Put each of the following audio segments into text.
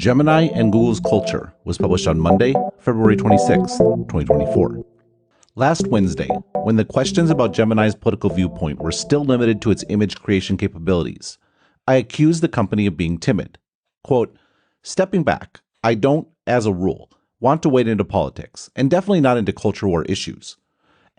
Gemini and Google's Culture was published on Monday, February 26, 2024. Last Wednesday, when the questions about Gemini's political viewpoint were still limited to its image creation capabilities, I accused the company of being timid. Quote, "Stepping back, I don't, as a rule, want to wade into politics, and definitely not into culture war issues.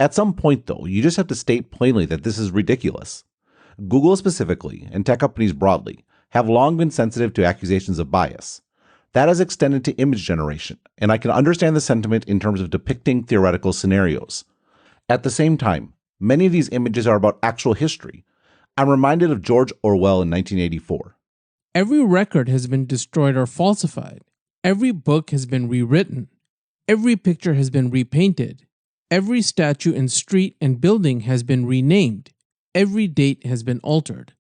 At some point, though, you just have to state plainly that this is ridiculous. Google specifically, and tech companies broadly, have long been sensitive to accusations of bias. That has extended to image generation, and I can understand the sentiment in terms of depicting theoretical scenarios. At the same time, many of these images are about actual history. I'm reminded of George Orwell in 1984. Every record has been destroyed or falsified. Every book has been rewritten. Every picture has been repainted. Every statue and street and building has been renamed. Every date has been altered.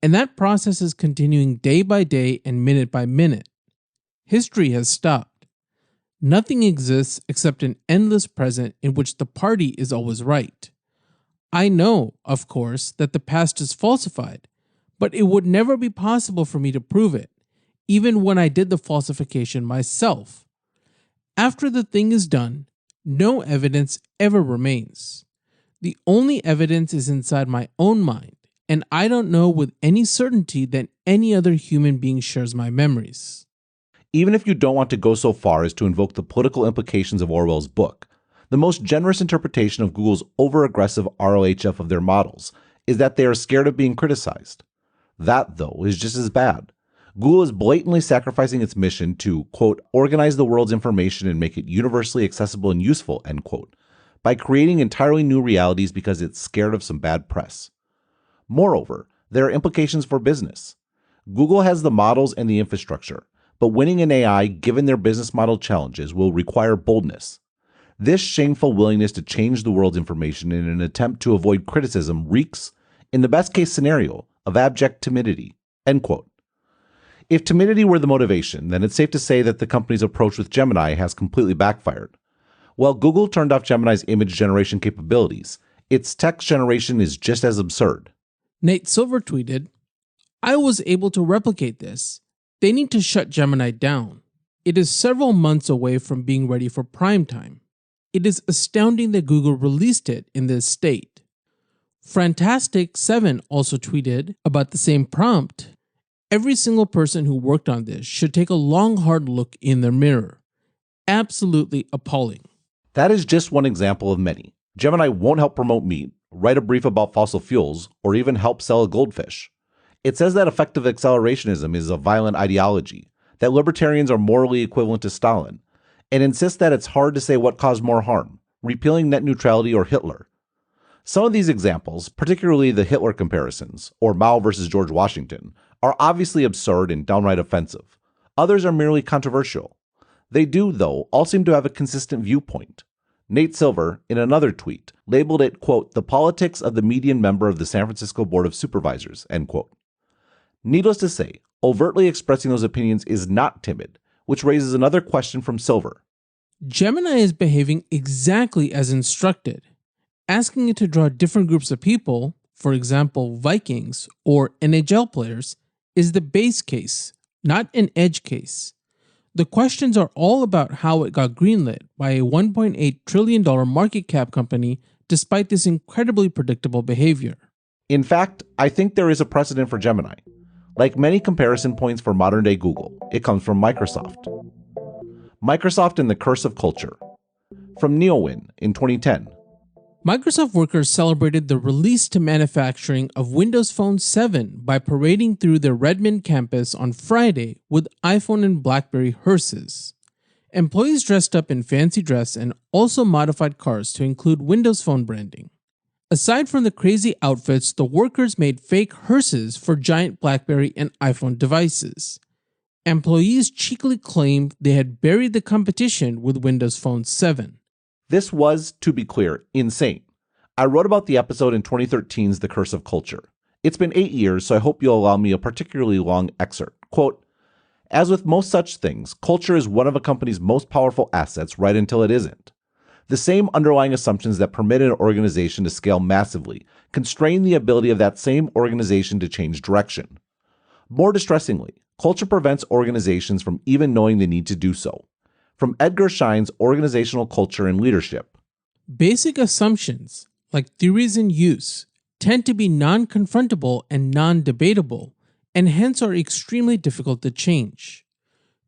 And that process is continuing day by day and minute by minute. History has stopped. Nothing exists except an endless present in which the party is always right. I know, of course, that the past is falsified, but it would never be possible for me to prove it, even when I did the falsification myself. After the thing is done, no evidence ever remains. The only evidence is inside my own mind, and I don't know with any certainty that any other human being shares my memories." Even if you don't want to go so far as to invoke the political implications of Orwell's book, the most generous interpretation of Google's over-aggressive RLHF of their models is that they are scared of being criticized. That, though, is just as bad. Google is blatantly sacrificing its mission to, quote, "organize the world's information and make it universally accessible and useful," end quote, by creating entirely new realities because it's scared of some bad press. Moreover, there are implications for business. Google has the models and the infrastructure, but winning in AI, given their business model challenges, will require boldness. This shameful willingness to change the world's information in an attempt to avoid criticism reeks, in the best case scenario, of abject timidity, end quote. If timidity were the motivation, then it's safe to say that the company's approach with Gemini has completely backfired. While Google turned off Gemini's image generation capabilities, its text generation is just as absurd. Nate Silver tweeted, "I was able to replicate this. They need to shut Gemini down. It is several months away from being ready for prime time. It is astounding that Google released it in this state." Frantastic7 also tweeted about the same prompt, "Every single person who worked on this should take a long hard look in their mirror. Absolutely appalling." That is just one example of many. Gemini won't help promote meat, write a brief about fossil fuels, or even help sell a goldfish. It says that effective accelerationism is a violent ideology, that libertarians are morally equivalent to Stalin, and insists that it's hard to say what caused more harm, repealing net neutrality or Hitler. Some of these examples, particularly the Hitler comparisons, or Mao versus George Washington, are obviously absurd and downright offensive. Others are merely controversial. They do, though, all seem to have a consistent viewpoint. Nate Silver, in another tweet, labeled it, quote, "the politics of the median member of the San Francisco Board of Supervisors," end quote. Needless to say, overtly expressing those opinions is not timid, which raises another question from Silver. Gemini is behaving exactly as instructed. Asking it to draw different groups of people, for example Vikings or NHL players, is the base case, not an edge case. The questions are all about how it got greenlit by a $1.8 trillion market cap company despite this incredibly predictable behavior. In fact, I think there is a precedent for Gemini. Like many comparison points for modern-day Google, it comes from Microsoft. Microsoft and the Curse of Culture. From Neowin in 2010. Microsoft workers celebrated the release to manufacturing of Windows Phone 7 by parading through their Redmond campus on Friday with iPhone and BlackBerry hearses. Employees dressed up in fancy dress and also modified cars to include Windows Phone branding. Aside from the crazy outfits, the workers made fake hearses for giant BlackBerry and iPhone devices. Employees cheekily claimed they had buried the competition with Windows Phone 7. This was, to be clear, insane. I wrote about the episode in 2013's The Curse of Culture. It's been 8 years, so I hope you'll allow me a particularly long excerpt. Quote, "As with most such things, culture is one of a company's most powerful assets right until it isn't. The same underlying assumptions that permit an organization to scale massively constrain the ability of that same organization to change direction. More distressingly, culture prevents organizations from even knowing they need to do so. From Edgar Schein's Organizational Culture and Leadership. Basic assumptions, like theories in use, tend to be non-confrontable and non-debatable, and hence are extremely difficult to change.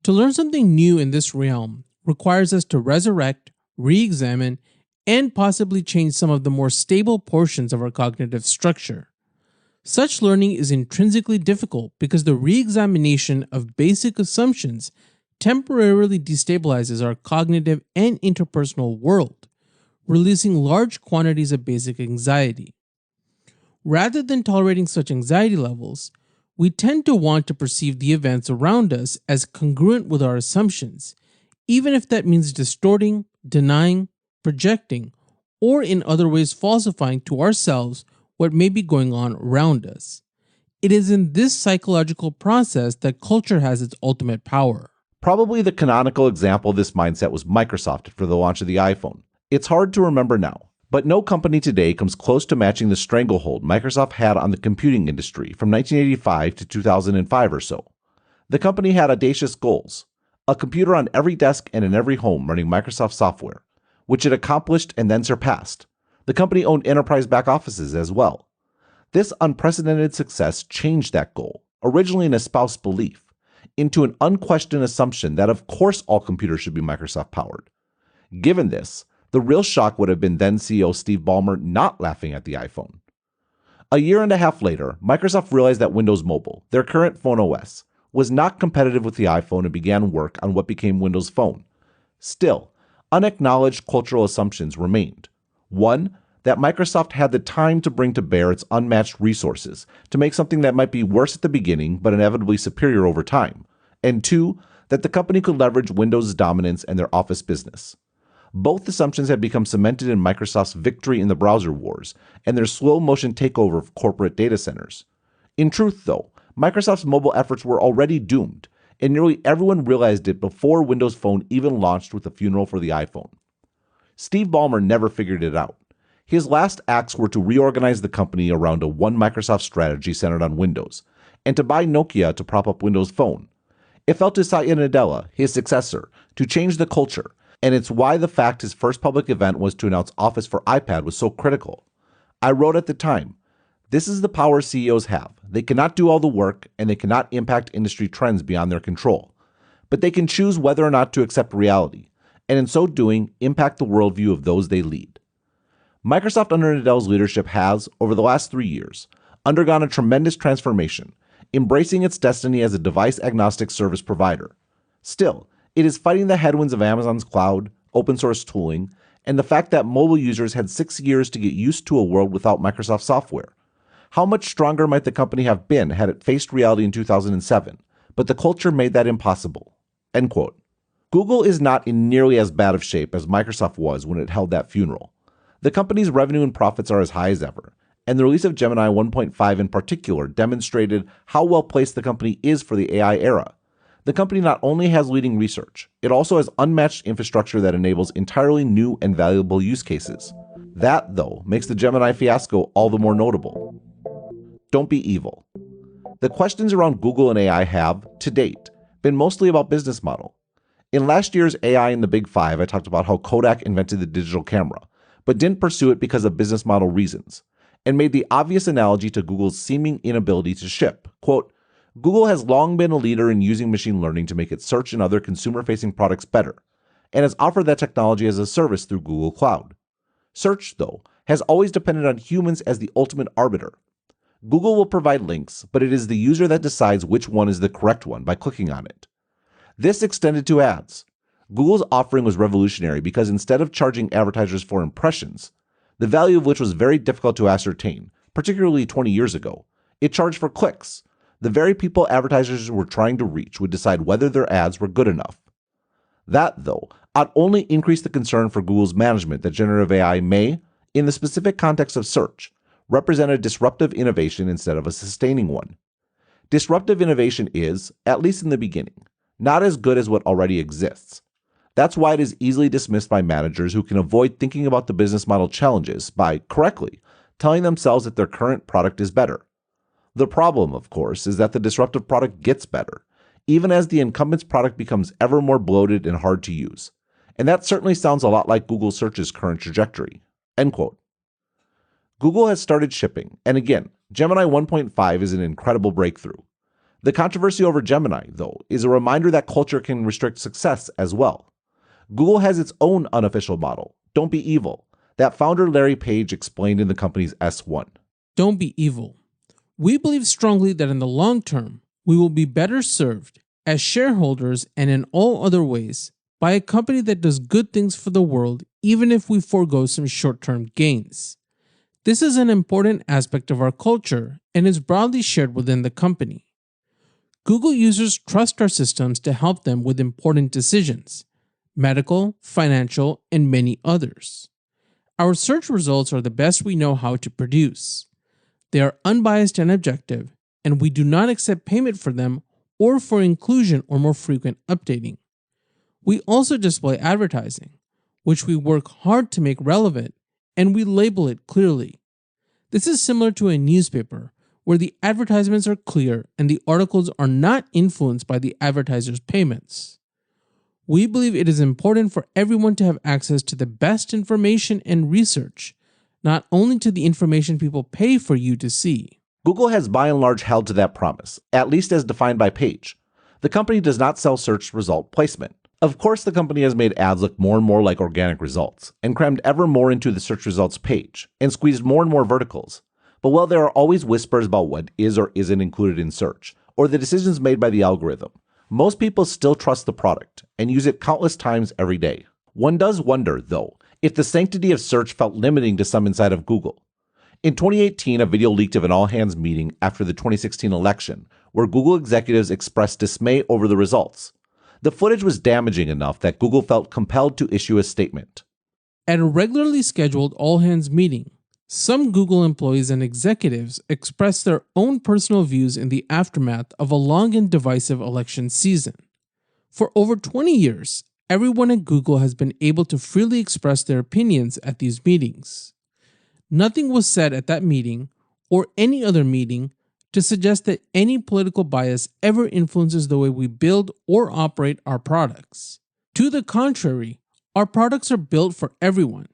To learn something new in this realm requires us to resurrect, re-examine, and possibly change some of the more stable portions of our cognitive structure. Such learning is intrinsically difficult because the re-examination of basic assumptions temporarily destabilizes our cognitive and interpersonal world, releasing large quantities of basic anxiety. Rather than tolerating such anxiety levels, we tend to want to perceive the events around us as congruent with our assumptions, even if that means distorting, denying, projecting, or in other ways falsifying to ourselves what may be going on around us. It is in this psychological process that culture has its ultimate power. Probably the canonical example of this mindset was Microsoft for the launch of the iPhone. It's hard to remember now, but no company today comes close to matching the stranglehold Microsoft had on the computing industry from 1985 to 2005 or so. The company had audacious goals: a computer on every desk and in every home running Microsoft software, which it accomplished and then surpassed. The company owned enterprise back offices as well. This unprecedented success changed that goal, originally an espoused belief, into an unquestioned assumption that of course all computers should be Microsoft powered. Given this, the real shock would have been then CEO Steve Ballmer not laughing at the iPhone. A year and a half later, Microsoft realized that Windows Mobile, their current phone OS, was not competitive with the iPhone and began work on what became Windows Phone. Still, unacknowledged cultural assumptions remained. One, that Microsoft had the time to bring to bear its unmatched resources to make something that might be worse at the beginning but inevitably superior over time. And two, that the company could leverage Windows' dominance and their Office business. Both assumptions had become cemented in Microsoft's victory in the browser wars and their slow-motion takeover of corporate data centers. In truth, though, Microsoft's mobile efforts were already doomed, and nearly everyone realized it before Windows Phone even launched with the funeral for the iPhone. Steve Ballmer never figured it out. His last acts were to reorganize the company around a one Microsoft strategy centered on Windows, and to buy Nokia to prop up Windows Phone. It fell to Satya Nadella, his successor, to change the culture, and it's why the fact his first public event was to announce Office for iPad was so critical. I wrote at the time, "This is the power CEOs have. They cannot do all the work, and they cannot impact industry trends beyond their control. But they can choose whether or not to accept reality, and in so doing, impact the worldview of those they lead." Microsoft under Nadella's leadership has, over the last 3 years, undergone a tremendous transformation, embracing its destiny as a device-agnostic service provider. Still, it is fighting the headwinds of Amazon's cloud, open-source tooling, and the fact that mobile users had 6 years to get used to a world without Microsoft software. How much stronger might the company have been had it faced reality in 2007, but the culture made that impossible. End quote. Google is not in nearly as bad of shape as Microsoft was when it held that funeral. The company's revenue and profits are as high as ever, and the release of Gemini 1.5 in particular demonstrated how well placed the company is for the AI era. The company not only has leading research, it also has unmatched infrastructure that enables entirely new and valuable use cases. That, though, makes the Gemini fiasco all the more notable. Don't be evil. The questions around Google and AI have, to date, been mostly about business model. In last year's AI in the Big Five, I talked about how Kodak invented the digital camera, but didn't pursue it because of business model reasons, and made the obvious analogy to Google's seeming inability to ship. Quote, "Google has long been a leader in using machine learning to make its search and other consumer-facing products better, and has offered that technology as a service through Google Cloud. Search, though, has always depended on humans as the ultimate arbiter. Google will provide links, but it is the user that decides which one is the correct one by clicking on it. This extended to ads. Google's offering was revolutionary because instead of charging advertisers for impressions, the value of which was very difficult to ascertain, particularly 20 years ago, it charged for clicks. The very people advertisers were trying to reach would decide whether their ads were good enough. That, though, ought only increase the concern for Google's management that generative AI may, in the specific context of search, represent a disruptive innovation instead of a sustaining one. Disruptive innovation is, at least in the beginning, not as good as what already exists. That's why it is easily dismissed by managers who can avoid thinking about the business model challenges by, correctly, telling themselves that their current product is better. The problem, of course, is that the disruptive product gets better, even as the incumbent's product becomes ever more bloated and hard to use. And that certainly sounds a lot like Google Search's current trajectory. End quote. Google has started shipping, and again, Gemini 1.5 is an incredible breakthrough. The controversy over Gemini, though, is a reminder that culture can restrict success as well. Google has its own unofficial model, Don't Be Evil, that founder Larry Page explained in the company's S1. Don't be evil. We believe strongly that in the long term, we will be better served as shareholders and in all other ways by a company that does good things for the world, even if we forego some short-term gains. This is an important aspect of our culture and is broadly shared within the company. Google users trust our systems to help them with important decisions, medical, financial, and many others. Our search results are the best we know how to produce. They are unbiased and objective, and we do not accept payment for them or for inclusion or more frequent updating. We also display advertising, which we work hard to make relevant, and we label it clearly. This is similar to a newspaper, where the advertisements are clear and the articles are not influenced by the advertiser's payments. We believe it is important for everyone to have access to the best information and research, not only to the information people pay for you to see. Google has by and large held to that promise, at least as defined by Page. The company does not sell search result placement. Of course, the company has made ads look more and more like organic results, and crammed ever more into the search results page, and squeezed more and more verticals. But while there are always whispers about what is or isn't included in search, or the decisions made by the algorithm, most people still trust the product, and use it countless times every day. One does wonder, though, if the sanctity of search felt limiting to some inside of Google. In 2018, a video leaked of an all-hands meeting after the 2016 election, where Google executives expressed dismay over the results. The footage was damaging enough that Google felt compelled to issue a statement. At a regularly scheduled all-hands meeting, some Google employees and executives expressed their own personal views in the aftermath of a long and divisive election season. For over 20 years, everyone at Google has been able to freely express their opinions at these meetings. Nothing was said at that meeting, or any other meeting, to suggest that any political bias ever influences the way we build or operate our products. To the contrary, our products are built for everyone,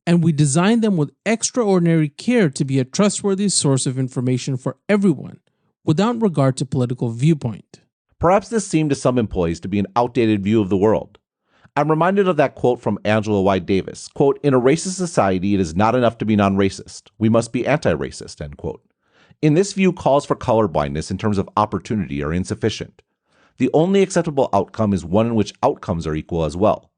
and we design them with extraordinary care to be a trustworthy source of information for everyone, without regard to political viewpoint. Perhaps this seemed to some employees to be an outdated view of the world. I'm reminded of that quote from Angela Y. Davis, quote, "In a racist society, it is not enough to be non-racist. We must be anti-racist," end quote. In this view, calls for colorblindness in terms of opportunity are insufficient. The only acceptable outcome is one in which outcomes are equal as well.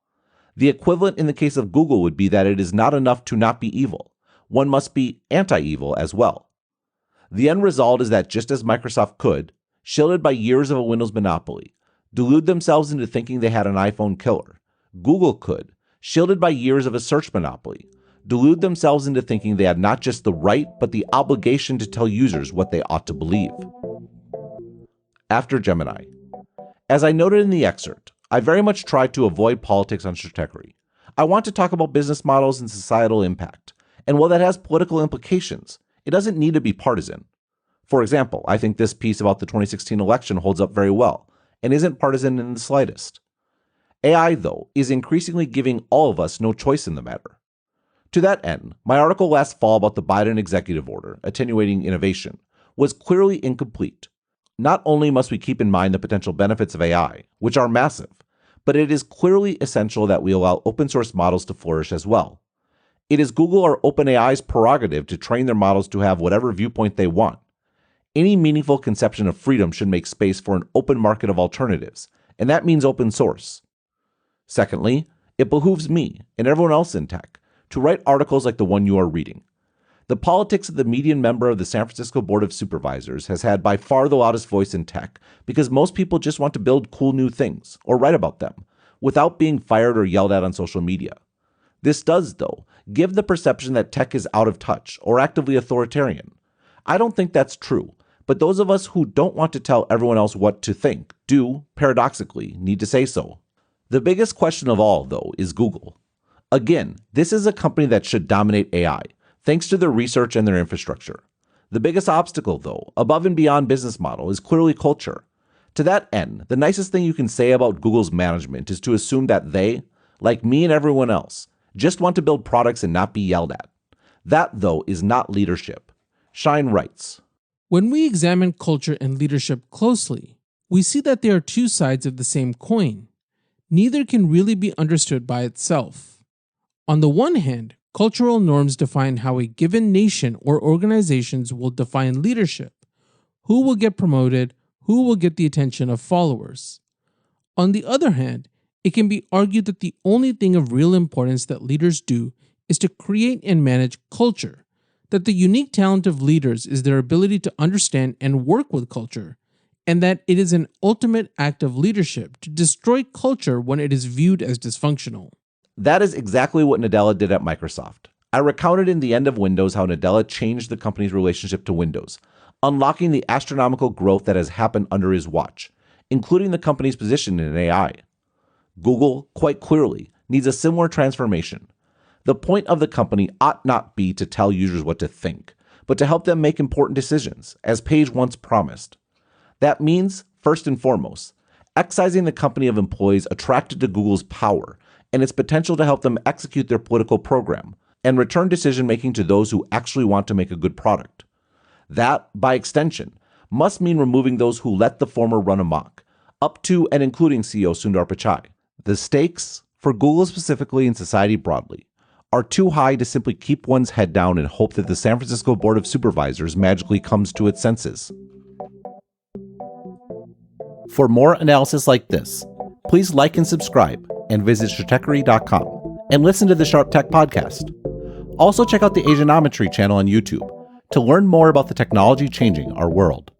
The equivalent in the case of Google would be that it is not enough to not be evil. One must be anti-evil as well. The end result is that just as Microsoft could, shielded by years of a Windows monopoly, delude themselves into thinking they had an iPhone killer, Google could, shielded by years of a search monopoly, delude themselves into thinking they had not just the right, but the obligation to tell users what they ought to believe. After Gemini. As I noted in the excerpt, I very much tried to avoid politics on Stratechery. I want to talk about business models and societal impact, and while that has political implications, it doesn't need to be partisan. For example, I think this piece about the 2016 election holds up very well, and isn't partisan in the slightest. AI, though, is increasingly giving all of us no choice in the matter. To that end, my article last fall about the Biden executive order, attenuating innovation, was clearly incomplete. Not only must we keep in mind the potential benefits of AI, which are massive, but it is clearly essential that we allow open source models to flourish as well. It is Google or OpenAI's prerogative to train their models to have whatever viewpoint they want. Any meaningful conception of freedom should make space for an open market of alternatives, and that means open source. Secondly, it behooves me, and everyone else in tech, to write articles like the one you are reading. The politics of the median member of the San Francisco Board of Supervisors has had by far the loudest voice in tech because most people just want to build cool new things, or write about them, without being fired or yelled at on social media. This does, though, give the perception that tech is out of touch or actively authoritarian. I don't think that's true, but those of us who don't want to tell everyone else what to think do, paradoxically, need to say so. The biggest question of all, though, is Google. Again, this is a company that should dominate AI, thanks to their research and their infrastructure. The biggest obstacle, though, above and beyond business model, is clearly culture. To that end, the nicest thing you can say about Google's management is to assume that they, like me and everyone else, just want to build products and not be yelled at. That, though, is not leadership. Shine writes, When we examine culture and leadership closely, we see that they are two sides of the same coin. Neither can really be understood by itself. On the one hand, cultural norms define how a given nation or organizations will define leadership, who will get promoted, who will get the attention of followers. On the other hand, it can be argued that the only thing of real importance that leaders do is to create and manage culture, that the unique talent of leaders is their ability to understand and work with culture, and that it is an ultimate act of leadership to destroy culture when it is viewed as dysfunctional. That is exactly what Nadella did at Microsoft. I recounted in The End of Windows how Nadella changed the company's relationship to Windows, unlocking the astronomical growth that has happened under his watch, including the company's position in AI. Google, quite clearly, needs a similar transformation. The point of the company ought not be to tell users what to think, but to help them make important decisions, as Page once promised. That means, first and foremost, excising the company of employees attracted to Google's power and its potential to help them execute their political program, and return decision-making to those who actually want to make a good product. That, by extension, must mean removing those who let the former run amok, up to and including CEO Sundar Pichai. The stakes, for Google specifically and society broadly, are too high to simply keep one's head down and hope that the San Francisco Board of Supervisors magically comes to its senses. For more analysis like this, please like and subscribe and visit Stratechery.com and listen to the Sharp Tech Podcast. Also check out the Asianometry channel on YouTube to learn more about the technology changing our world.